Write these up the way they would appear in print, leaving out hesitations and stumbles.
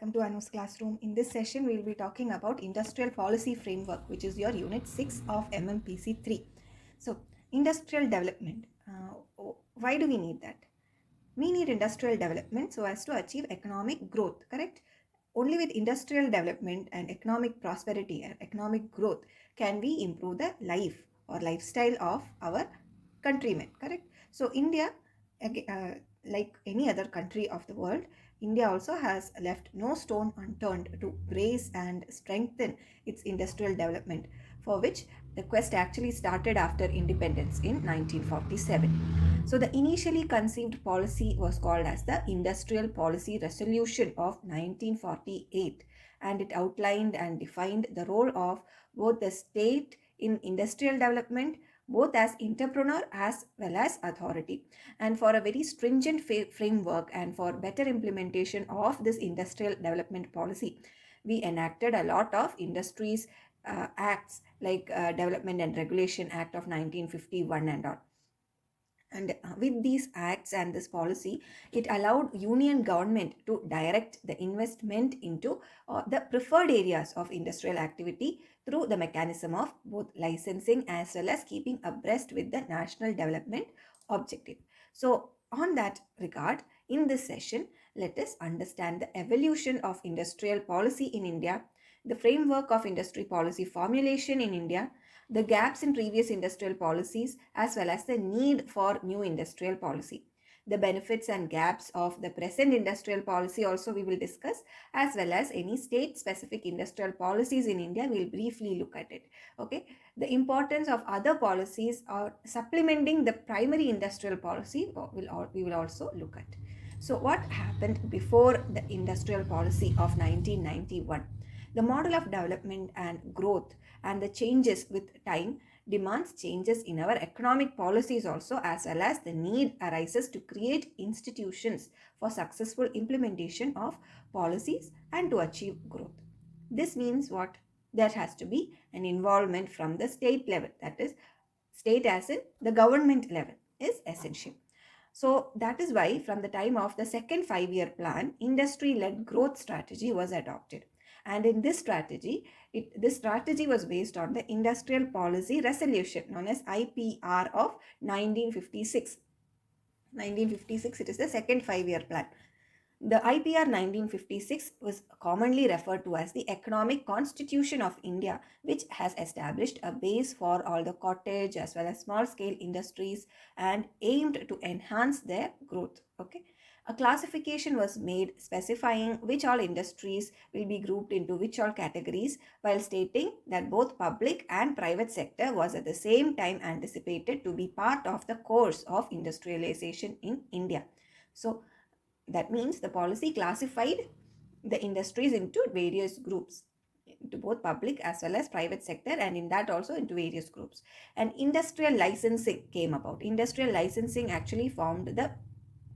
Welcome to Anu's classroom. In this session, we will be talking about Industrial Policy Framework, which is your Unit 6 of MMPC 3. So, industrial development. Why do we need that? We need industrial development so as to achieve economic growth, correct? Only with industrial development and economic prosperity and economic growth can we improve the life or lifestyle of our countrymen, correct? So, India, like any other country of the world, India also has left no stone unturned to brace and strengthen its industrial development, for which the quest actually started after independence in 1947. So, the initially conceived policy was called as the Industrial Policy Resolution of 1948, and it outlined and defined the role of both the state in industrial development, both as entrepreneur as well as authority. And for a very stringent framework and for better implementation of this industrial development policy, we enacted a lot of industries acts like Development and Regulation Act of 1951 and all. And with these acts and this policy, it allowed union government to direct the investment into the preferred areas of industrial activity through the mechanism of both licensing as well as keeping abreast with the national development objective. So, on that regard, in this session, let us understand the evolution of industrial policy in India, the framework of industry policy formulation in India, the gaps in previous industrial policies, as well as the need for new industrial policy. The benefits and gaps of the present industrial policy also we will discuss, as well as any state specific industrial policies in India. We will briefly look at it. Okay, the importance of other policies or supplementing the primary industrial policy we will also look at. So, what happened before the industrial policy of 1991? The model of development and growth and the changes with time demands changes in our economic policies also, as well as the need arises to create institutions for successful implementation of policies and to achieve growth. This means what? There has to be an involvement from the state level, that is, state as in the government level is essential. So that is why from the time of the second 5-year plan, industry-led growth strategy was adopted. And in this strategy, this strategy was based on the Industrial Policy Resolution known as IPR of 1956. 1956, it is the second 5-year plan. The IPR 1956 was commonly referred to as the Economic Constitution of India, which has established a base for all the cottage as well as small scale industries and aimed to enhance their growth. Okay. A classification was made specifying which all industries will be grouped into which all categories, while stating that both public and private sector was at the same time anticipated to be part of the course of industrialization in India. So that means the policy classified the industries into various groups, into both public as well as private sector, and in that also into various groups. And industrial licensing came about. Industrial licensing actually formed the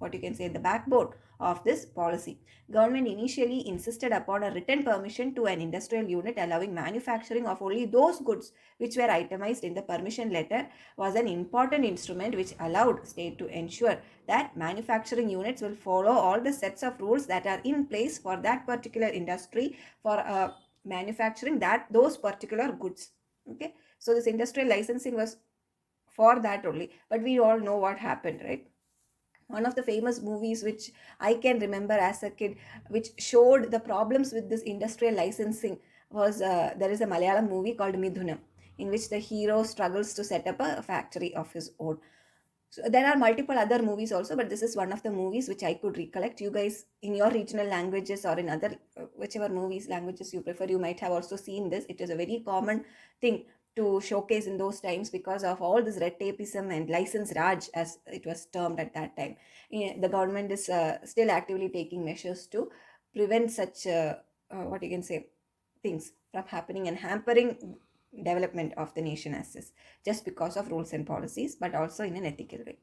the backbone of this policy. Government initially insisted upon a written permission to an industrial unit allowing manufacturing of only those goods which were itemized in the permission letter was an important instrument which allowed state to ensure that manufacturing units will follow all the sets of rules that are in place for that particular industry for manufacturing those particular goods. Okay, so this industrial licensing was for that only, but we all know what happened, right? One of the famous movies which I can remember as a kid, which showed the problems with this industrial licensing, was there is a Malayalam movie called Midhunam, in which the hero struggles to set up a factory of his own. So there are multiple other movies also, but this is one of the movies which I could recollect. You guys, in your regional languages or in other whichever movies languages you prefer, you might have also seen this. It is a very common thing to showcase in those times because of all this red tapeism and license raj, as it was termed at that time. The government is still actively taking measures to prevent such things from happening and hampering development of the nation as is, just because of rules and policies, but also in an ethical way.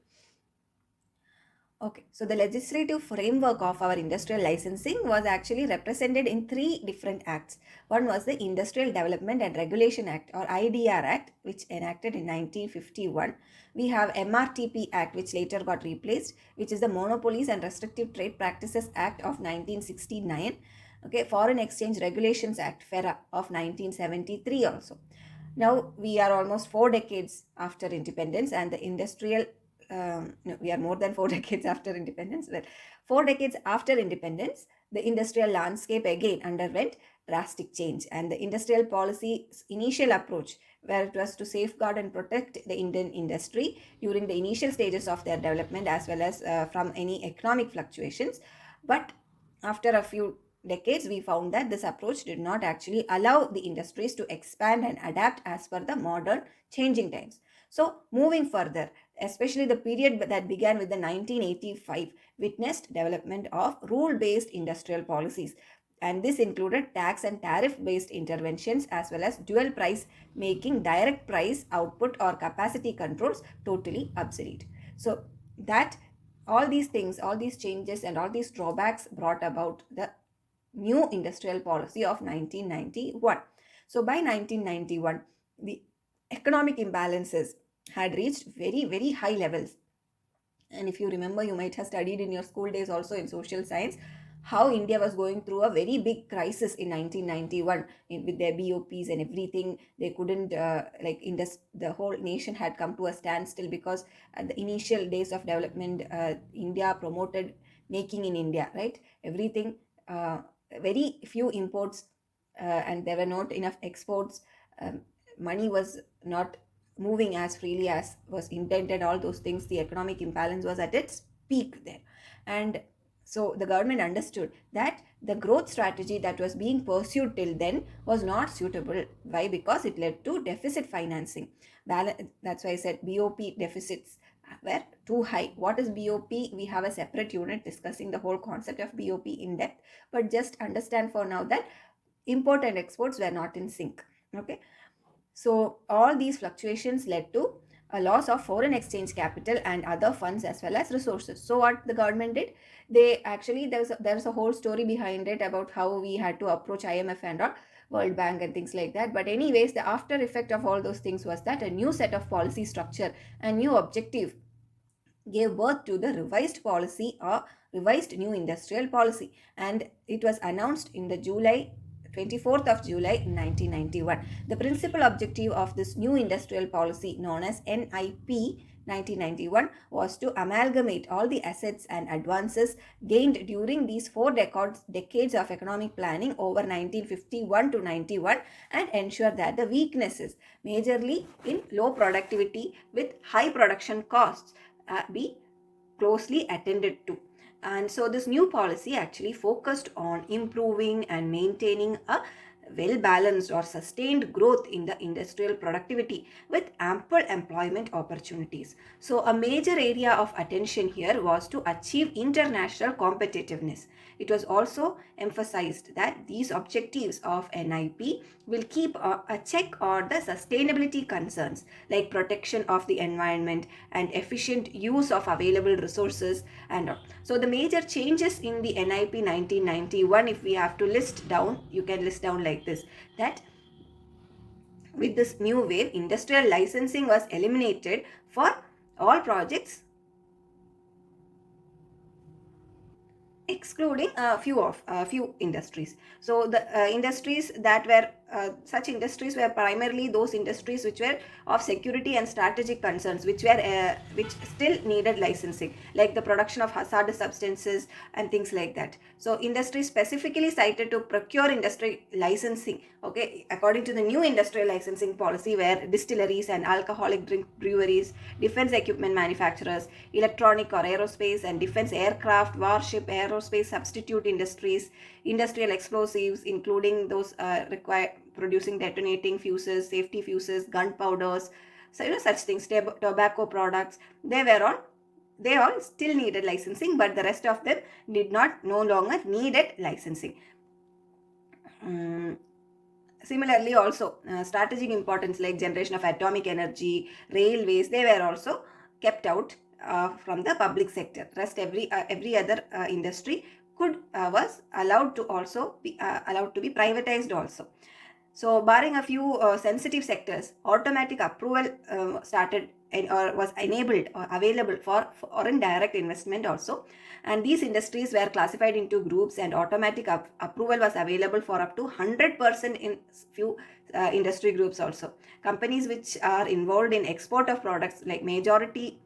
Okay, so the legislative framework of our industrial licensing was actually represented in 3 different acts. One was the Industrial Development and Regulation Act, or IDR Act, which enacted in 1951. We have MRTP Act, which later got replaced, which is the Monopolies and Restrictive Trade Practices Act of 1969. Okay, Foreign Exchange Regulations Act, FERA, of 1973 also. Now we are almost 4 decades after independence, and the industrial no, we are more than 4 decades after independence. Well, 4 decades after independence, the industrial landscape again underwent drastic change, and the industrial policy's initial approach, where it was to safeguard and protect the Indian industry during the initial stages of their development as well as from any economic fluctuations. But after a few decades, we found that this approach did not actually allow the industries to expand and adapt as per the modern changing times. So, moving further, especially the period that began with the 1985 witnessed development of rule-based industrial policies, and this included tax and tariff-based interventions as well as dual price, making direct price output or capacity controls totally obsolete. So that all these things, all these changes and all these drawbacks brought about the new industrial policy of 1991. So by 1991, the economic imbalances had reached very, very high levels. And if you remember, you might have studied in your school days also in social science how India was going through a very big crisis in 1991 with their BOPs and everything. They couldn't, the whole nation had come to a standstill because at the initial days of development, India promoted making in India, right? Everything, very few imports, and there were not enough exports. Money was not moving as freely as was intended. All those things, the economic imbalance was at its peak there. And so the government understood that the growth strategy that was being pursued till then was not suitable. Why? Because it led to deficit financing. That's why I said BOP deficits were too high. What is BOP? We have a separate unit discussing the whole concept of BOP in depth, but just understand for now that import and exports were not in sync. Okay, so all these fluctuations led to a loss of foreign exchange capital and other funds as well as resources. So what the government did, they actually, there's a whole story behind it about how we had to approach IMF and all, World Bank and things like that. But anyways, the after effect of all those things was that a new set of policy structure and new objective gave birth to the revised policy or revised new industrial policy, and it was announced in the July 24th of July 1991. The principal objective of this new industrial policy known as NIP 1991 was to amalgamate all the assets and advances gained during these decades of economic planning over 1951 to 91 and ensure that the weaknesses, majorly in low productivity with high production costs, be closely attended to. And so this new policy actually focused on improving and maintaining a well balanced or sustained growth in the industrial productivity with ample employment opportunities. So a major area of attention here was to achieve international competitiveness. It was also emphasized that these objectives of NIP will keep a check on the sustainability concerns like protection of the environment and efficient use of available resources and all. So the major changes in the NIP 1991, if we have to list down, you can list down like this, that with this new wave, industrial licensing was eliminated for all projects excluding a few industries. So the industries that were such industries were primarily those industries which were of security and strategic concerns, which still needed licensing, like the production of hazardous substances and things like that. So industry specifically cited to procure industry licensing, okay, according to the new industrial licensing policy, where distilleries and alcoholic drink breweries, defense equipment manufacturers, electronic or aerospace and defense aircraft, warship, aerospace substitute industries, industrial explosives, including those require producing detonating fuses, safety fuses, gunpowders, so such things, tobacco products, they all still needed licensing, but the rest of them did not, no longer needed licensing. Similarly, also strategic importance like generation of atomic energy, railways, they were also kept out from the public sector. Rest every other industry could was allowed to also be allowed to be privatized also. So barring a few sensitive sectors, automatic approval started or was enabled or available for foreign direct investment also. And these industries were classified into groups, and automatic approval was available for up to 100% in few industry groups also. Companies which are involved in export of products, like majority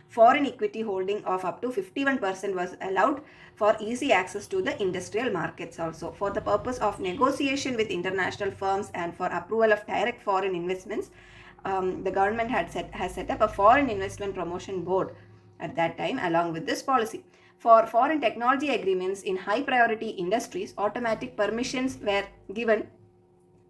foreign equity holding of up to 51% was allowed for easy access to the industrial markets also. For the purpose of negotiation with international firms and for approval of direct foreign investments, the government has set up a foreign investment promotion board at that time. Along with this policy, for foreign technology agreements in high priority industries, automatic permissions were given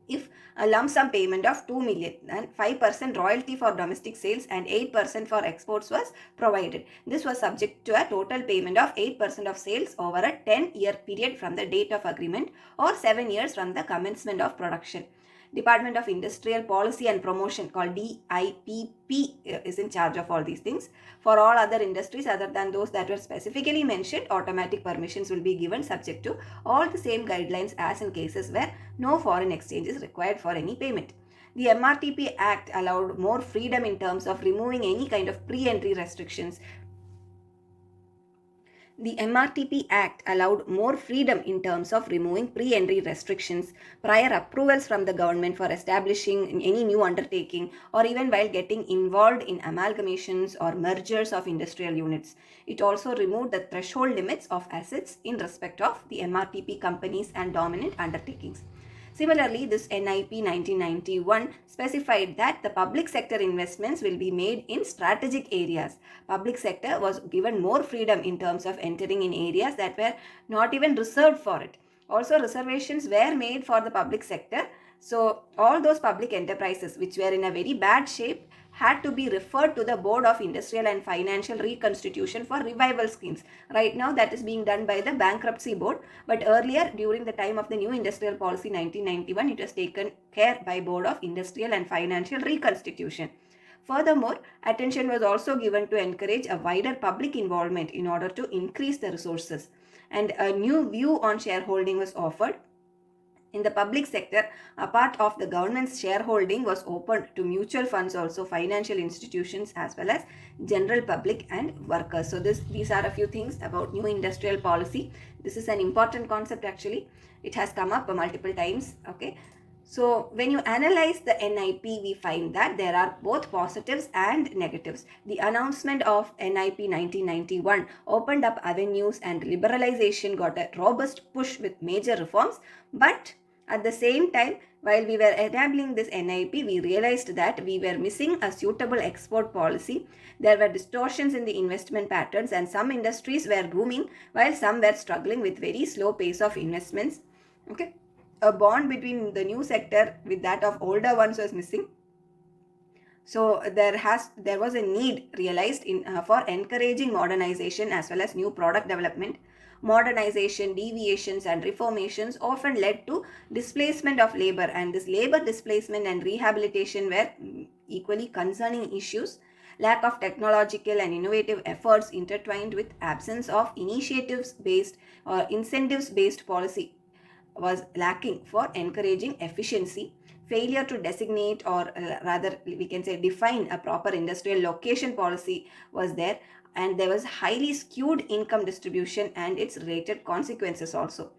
if a lump sum payment of 2 million and 5% royalty for domestic sales and 8% for exports was provided. This was subject to a total payment of 8% of sales over a 10-year period from the date of agreement or 7 years from the commencement of production. Department of Industrial Policy and Promotion, called DIPP, is in charge of all these things. For all other industries other than those that were specifically mentioned, automatic permissions will be given subject to all the same guidelines as in cases where no foreign exchange is required for any payment. The MRTP Act allowed more freedom in terms of removing any kind of pre-entry restrictions. The MRTP Act allowed more freedom in terms of removing pre-entry restrictions, prior approvals from the government for establishing any new undertaking, or even while getting involved in amalgamations or mergers of industrial units. It also removed the threshold limits of assets in respect of the MRTP companies and dominant undertakings. Similarly, this NIP 1991 specified that the public sector investments will be made in strategic areas. Public sector was given more freedom in terms of entering in areas that were not even reserved for it. Also, reservations were made for the public sector. So, all those public enterprises which were in a very bad shape had to be referred to the Board of Industrial and Financial Reconstitution for revival schemes. Right now, that is being done by the Bankruptcy Board, but earlier, during the time of the New Industrial Policy 1991, it was taken care by Board of Industrial and Financial Reconstitution. Furthermore, attention was also given to encourage a wider public involvement in order to increase the resources. And a new view on shareholding was offered. In the public sector, a part of the government's shareholding was opened to mutual funds, also financial institutions, as well as general public and workers. So these are a few things about new industrial policy. This is an important concept actually. It has come up multiple times. Okay. So when you analyze the NIP, we find that there are both positives and negatives. The announcement of NIP 1991 opened up avenues and liberalization got a robust push with major reforms, but at the same time, while we were enabling this NIP, we realized that we were missing a suitable export policy. There were distortions in the investment patterns, and some industries were booming while some were struggling with very slow pace of investments. Okay, a bond between the new sector with that of older ones was missing. So there was a need realized for encouraging modernization as well as new product development. Modernization, deviations, and reformations often led to displacement of labor, and this labor displacement and rehabilitation were equally concerning issues. Lack of technological and innovative efforts intertwined with absence of initiatives based or incentives based policy was lacking for encouraging efficiency. Failure to designate, or rather we can say define, a proper industrial location policy was there, and there was highly skewed income distribution and its related consequences also.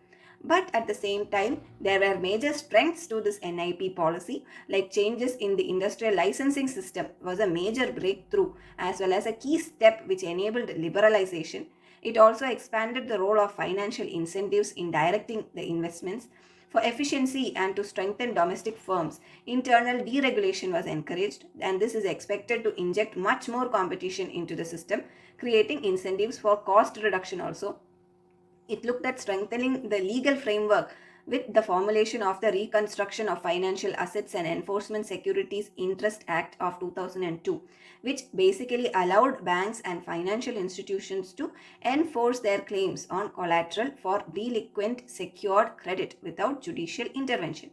But at the same time, there were major strengths to this NIP policy, like changes in the industrial licensing system was a major breakthrough as well as a key step which enabled liberalization. It also expanded the role of financial incentives in directing the investments. For efficiency and to strengthen domestic firms, internal deregulation was encouraged, and this is expected to inject much more competition into the system, creating incentives for cost reduction also. It looked at strengthening the legal framework with the formulation of the Reconstruction of Financial Assets and Enforcement Securities Interest Act of 2002, which basically allowed banks and financial institutions to enforce their claims on collateral for delinquent secured credit without judicial intervention.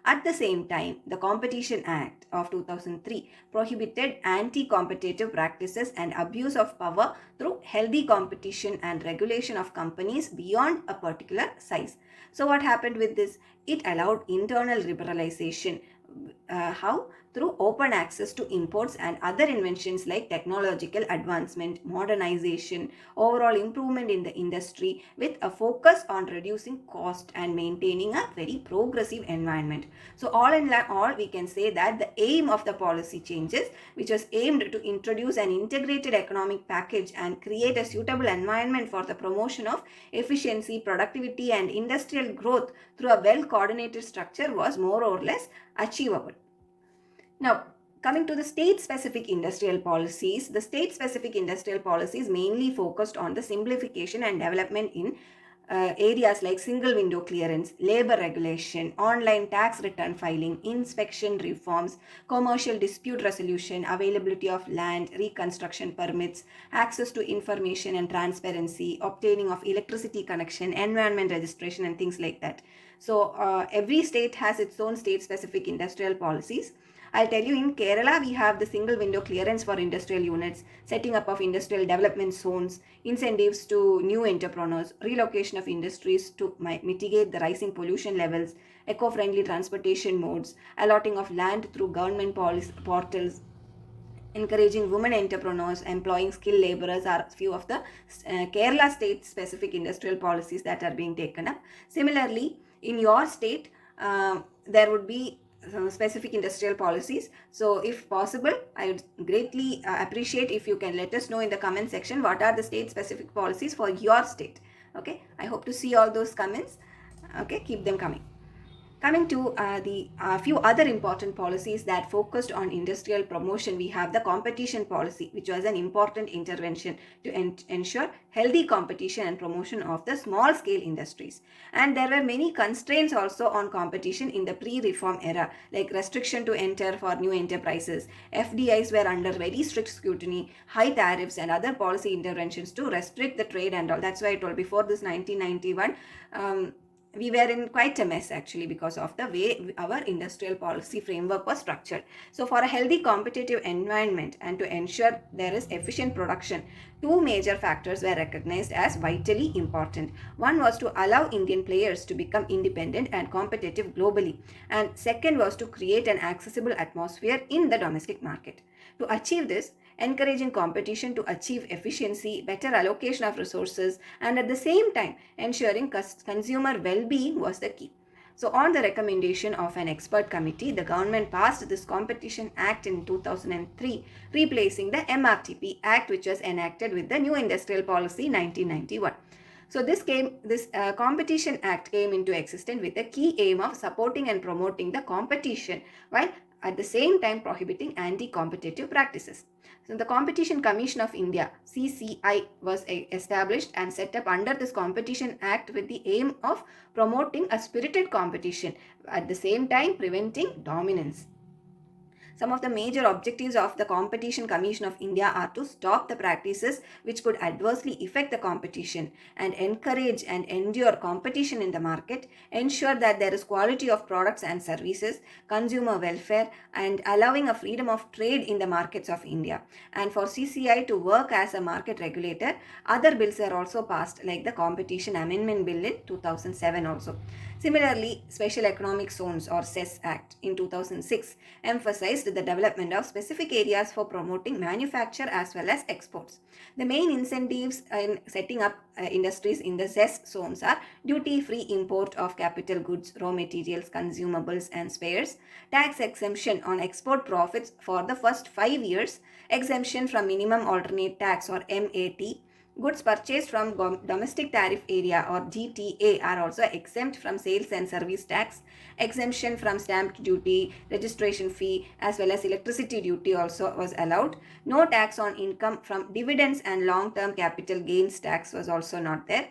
At the same time, the Competition Act of 2003 prohibited anti-competitive practices and abuse of power through healthy competition and regulation of companies beyond a particular size. So what happened with this? It allowed internal liberalization. How? through open access to imports and other inventions like technological advancement, modernization, overall improvement in the industry with a focus on reducing cost and maintaining a very progressive environment. So all we can say that the aim of the policy changes, which was aimed to introduce an integrated economic package and create a suitable environment for the promotion of efficiency, productivity and industrial growth through a well coordinated structure, was more or less achievable. Now, coming to the state specific industrial policies, the state specific industrial policies mainly focused on the simplification and development in areas like single window clearance, labor regulation, online tax return filing, inspection reforms, commercial dispute resolution, availability of land, reconstruction permits, access to information and transparency, obtaining of electricity connection, environment registration, and things like that. So, every state has its own state specific industrial policies. I'll tell you, in Kerala, we have the single window clearance for industrial units, setting up of industrial development zones, incentives to new entrepreneurs, relocation of industries to mitigate the rising pollution levels, eco-friendly transportation modes, allotting of land through government policy portals, encouraging women entrepreneurs, employing skilled laborers are few of the Kerala state specific industrial policies that are being taken up. Similarly, in your state, there would be specific industrial policies. So if possible, I would greatly appreciate if you can let us know in the comment section what are the state specific policies for your state. Okay, I hope to see all those comments. Okay, keep them coming. Coming to the few other important policies that focused on industrial promotion, we have the competition policy, which was an important intervention to ensure healthy competition and promotion of the small scale industries. And there were many constraints also on competition in the pre-reform era, like restriction to enter for new enterprises. FDIs were under very strict scrutiny, high tariffs and other policy interventions to restrict the trade and all. That's why I told before this 1991, we were in quite a mess actually because of the way our industrial policy framework was structured. So for a healthy competitive environment and to ensure there is efficient production, two major factors were recognized as vitally important. One was to allow Indian players to become independent and competitive globally, and second was to create an accessible atmosphere in the domestic market. To achieve this, encouraging competition to achieve efficiency, better allocation of resources, and at the same time ensuring consumer well-being was the key. So, on the recommendation of an expert committee, the government passed this Competition Act in 2003, replacing the MRTP Act, which was enacted with the new Industrial Policy 1991. So this Competition Act came into existence with the key aim of supporting and promoting the competition while at the same time prohibiting anti-competitive practices. So the Competition Commission of India, CCI, was established and set up under this Competition Act with the aim of promoting a spirited competition, at the same time preventing dominance. Some of the major objectives of the Competition Commission of India are to stop the practices which could adversely affect the competition and encourage and endure competition in the market, ensure that there is quality of products and services, consumer welfare, and allowing a freedom of trade in the markets of India. And for CCI to work as a market regulator, other bills are also passed, like the Competition Amendment Bill in 2007 also. Similarly, Special Economic Zones or CES Act in 2006 emphasized the development of specific areas for promoting manufacture as well as exports. The main incentives in setting up industries in the CES zones are duty-free import of capital goods, raw materials, consumables and spares, tax exemption on export profits for the first 5 years, exemption from minimum alternate tax or MAT, goods purchased from domestic tariff area or GTA are also exempt from sales and service tax, exemption from stamp duty, registration fee as well as electricity duty also was allowed. No tax on income from dividends and long-term capital gains tax was also not there.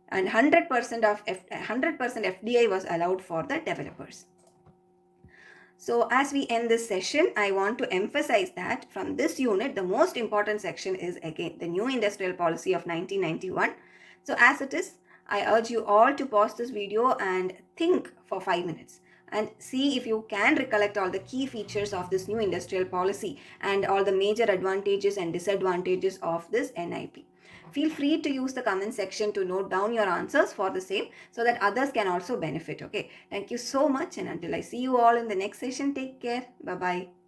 And 100% FDI was allowed for the developers. So as we end this session, I want to emphasize that from this unit, the most important section is again the new industrial policy of 1991. So as it is, I urge you all to pause this video and think for 5 minutes. and see if you can recollect all the key features of this new industrial policy and all the major advantages and disadvantages of this NIP. Feel free to use the comment section to note down your answers for the same so that others can also benefit. Okay, thank you so much, and until I see you all in the next session, take care. Bye bye.